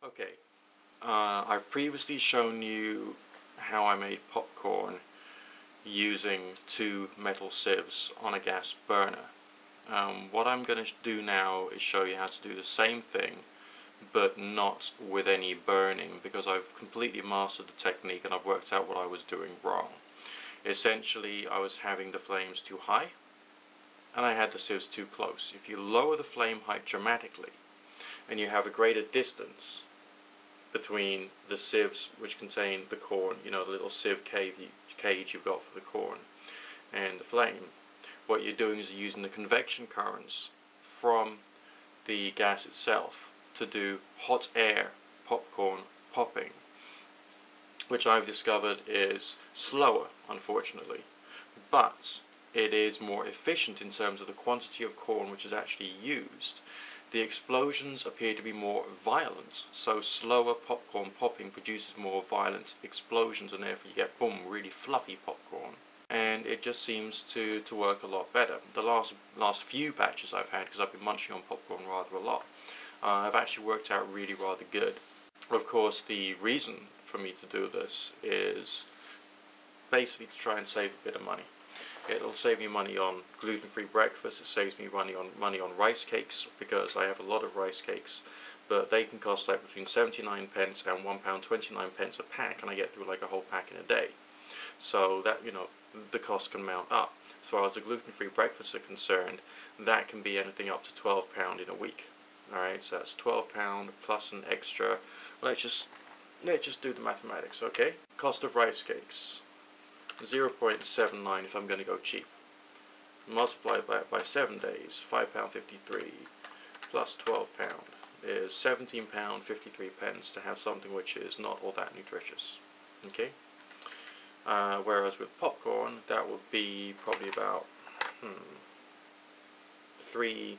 Okay, I've previously shown you how I made popcorn using two metal sieves on a gas burner. What I'm going to do now is show you how to do the same thing, but not with any burning, because I've completely mastered the technique and I've worked out what I was doing wrong. Essentially, I was having the flames too high and I had the sieves too close. If you lower the flame height dramatically and you have a greater distance between the sieves which contain the corn, you know, the little sieve cage you've got for the corn, and the flame, what you're doing is you're using the convection currents from the gas itself to do hot air popcorn popping, which I've discovered is slower, unfortunately, but it is more efficient in terms of the quantity of corn which is actually used. The explosions appear to be more violent, so slower popcorn popping produces more violent explosions, and therefore you get, boom, really fluffy popcorn. And it just seems to work a lot better. The last few batches I've had, because I've been munching on popcorn rather a lot, have actually worked out really rather good. Of course, the reason for me to do this is basically to try and save a bit of money. It'll save me money on gluten-free breakfast. It saves me money on rice cakes, because I have a lot of rice cakes, but they can cost like between 79 pence and £1.29 a pack, and I get through like a whole pack in a day. So that, you know, the cost can mount up. As far as the gluten-free breakfasts are concerned, that can be anything up to £12 in a week. Alright, so that's £12 plus an extra. Let's just do the mathematics, okay? Cost of rice cakes, 0.79 if I'm going to go cheap. Multiply by 7 days, £5.53 plus £12 is £17.53 to have something which is not all that nutritious. Okay? Whereas with popcorn, that would be probably about 3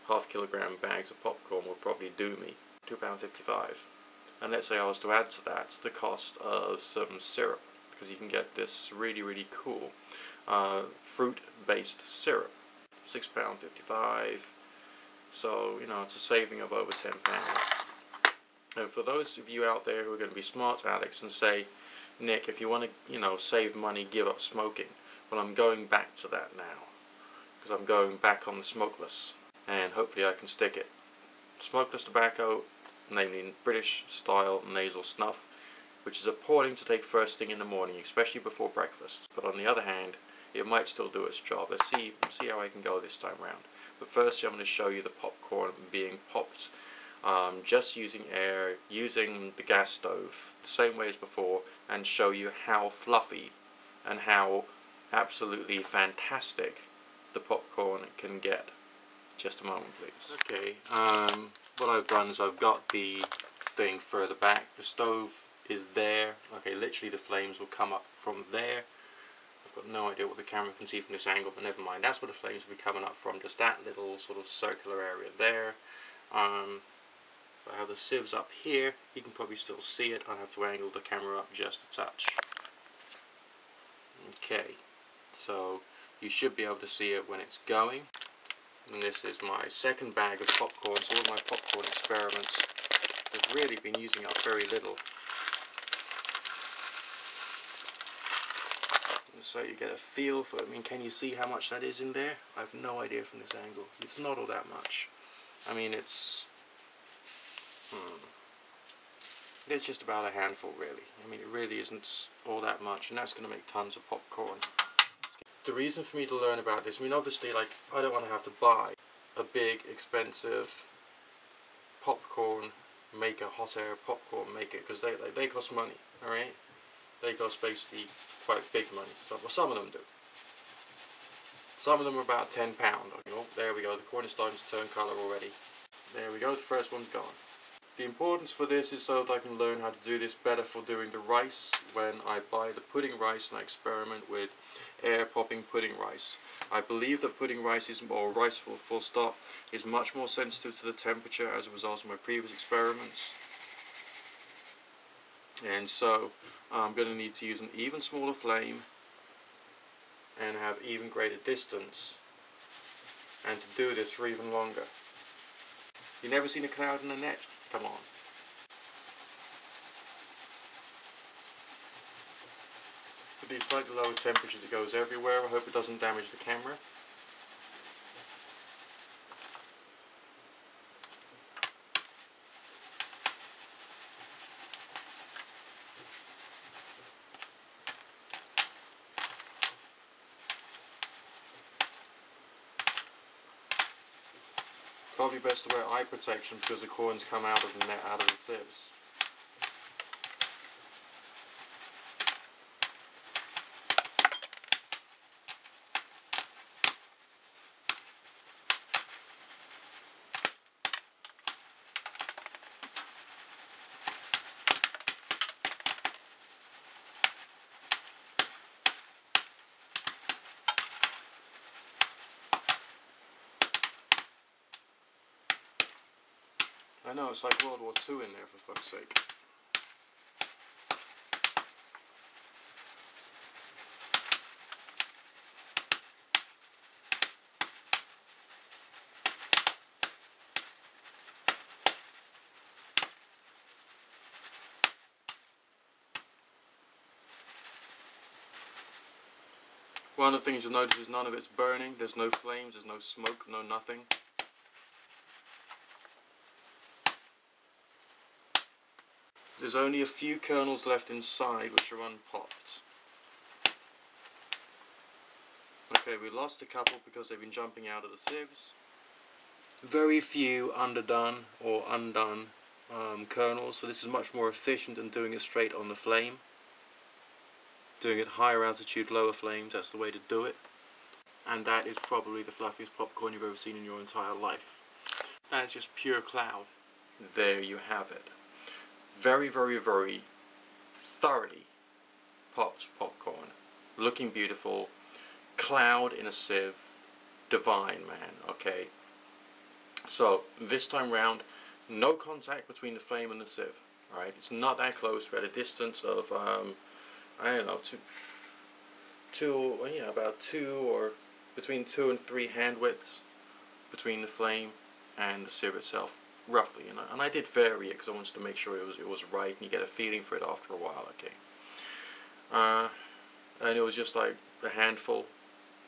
half-kilogram bags of popcorn would probably do me, £2.55. And let's say I was to add to that the cost of some syrup, because you can get this really cool fruit-based syrup, £6.55. So, you know, it's a saving of over £10. And for those of you out there who are going to be smart addicts and say, Nick, if you want to, you know, save money, give up smoking. Well, I'm going back to that now, because I'm going back on the smokeless, and hopefully I can stick it. Smokeless tobacco, namely British style nasal snuff, which is appalling to take first thing in the morning, especially before breakfast. But on the other hand, it might still do its job. Let's see how I can go this time round. But first, I'm going to show you the popcorn being popped, just using air, using the gas stove, the same way as before, and show you how fluffy and how absolutely fantastic the popcorn can get. Just a moment, please. Okay, what I've done is I've got the thing further back. The stove is there. Okay, literally the flames will come up from there. I've got no idea what the camera can see from this angle, but never mind. That's where the flames will be coming up from, just that little sort of circular area there. I have the sieves up here. You can probably still see it. I have to angle the camera up just a touch. Okay, so you should be able to see it when it's going. And this is my second bag of popcorn, so all my popcorn experiments have really been using up very little. So you get a feel for it. I mean, can you see how much that is in there? I have no idea from this angle. It's not all that much. I mean, it's just about a handful, really. I mean, it really isn't all that much, and that's going to make tons of popcorn. The reason for me to learn about this, I mean, obviously, like, I don't want to have to buy a big, expensive popcorn maker, hot air popcorn maker, because they cost money, alright? They cost basically quite big money. So, well, some of them do. Some of them are about £10. Oh, there we go, the corn is starting to turn colour already. There we go, the first one's gone. The importance for this is so that I can learn how to do this better for doing the rice when I buy the pudding rice and I experiment with air popping pudding rice. I believe that pudding rice or rice full stop, is much more sensitive to the temperature as a result of my previous experiments. And so I'm going to need to use an even smaller flame and have even greater distance, and to do this for even longer. You never seen a cloud in a net? Come on. be slightly lower temperatures, it goes everywhere. I hope it doesn't damage the camera. Probably best to wear eye protection because the corns come out of the net, out of the sieves. I know, it's like World War II in there, for fuck's sake. One of the things you'll notice is none of it's burning, there's no flames, there's no smoke, no nothing. There's only a few kernels left inside which are unpopped. Okay, we lost a couple because they've been jumping out of the sieves. Very few underdone or undone kernels, so this is much more efficient than doing it straight on the flame. Doing it higher altitude, lower flames, that's the way to do it. And that is probably the fluffiest popcorn you've ever seen in your entire life. That's just pure cloud. There you have it. Very, very, very thoroughly popped popcorn. Looking beautiful. Cloud in a sieve. Divine, man. Okay. So, this time round, no contact between the flame and the sieve. Alright, it's not that close. We're at a distance of, I don't know, about between 2 and 3 hand widths between the flame and the sieve itself. Roughly, and I did vary it because I wanted to make sure it was right, and you get a feeling for it after a while. Okay, and it was just like a handful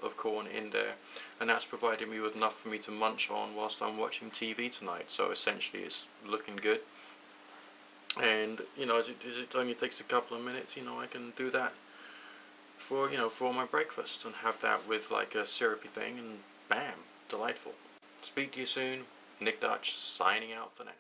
of corn in there, and that's provided me with enough for me to munch on whilst I'm watching TV tonight. So essentially, it's looking good, and as it only takes a couple of minutes, I can do that for my breakfast and have that with like a syrupy thing, and bam, delightful. Speak to you soon. Nick Dutch signing out for now.